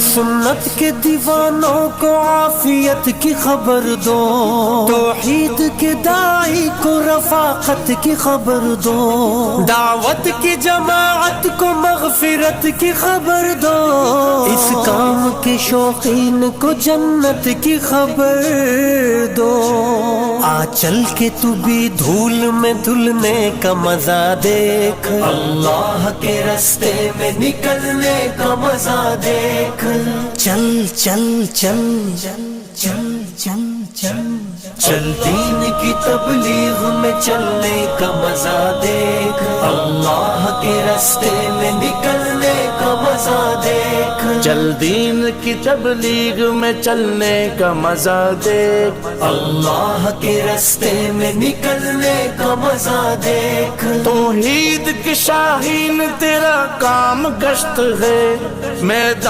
سنت کے دیوانوں کو عافیت کی خبر دو، توحید کے داعی کو رفاقت کی خبر دو، دعوت کی جماعت کو مغفرت کی خبر دو، اس کام کے شوقین کو جنت کی خبر دو۔ آ چل کے تو بھی دھول میں دھلنے کا مزہ دیکھ، اللہ کے رستے میں نکلنے کا مزہ دیکھ، چل چل چل چل چل چل چل چل دین کی تبلیغ میں چلنے کا مزہ دیکھ، اللہ کے رستے میں نکلنے کا مزہ دیکھ، چل دین کی تبلیغ میں چلنے کا مزہ دیکھ، اللہ کے رستے میں نکلنے کا مزہ دیکھ۔ توحید کی شاہین تیرا کام گشت ہے، میدان